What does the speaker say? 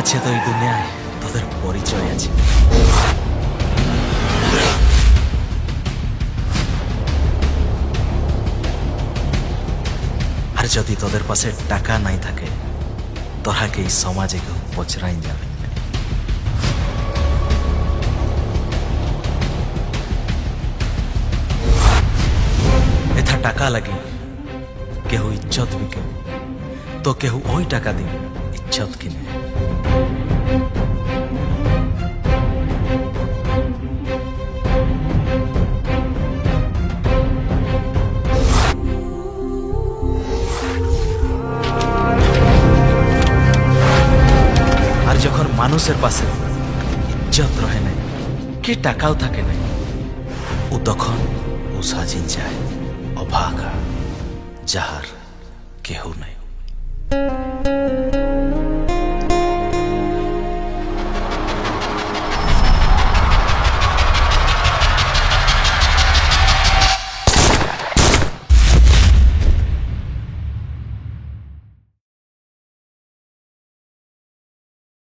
আছে তো এই দুনিয়ায় তোদের পরিচয় আছে। আর যদি তোদের পাশে টাকা নাই থাকে তোরাকে এই সমাজে কেউ পচরাই যাবে। এথা টাকা লাগি কেউ ইজ্জত বিকে তো কেউ ওই টাকা দিন ইজ্জত কিনে। আর যখন মানুষের পাশে ইজ্জত রহে নাই কি টাকাও থাকে নাই ও তখন ও সাজিন যায় অভাগা যাহার কেহ নাই।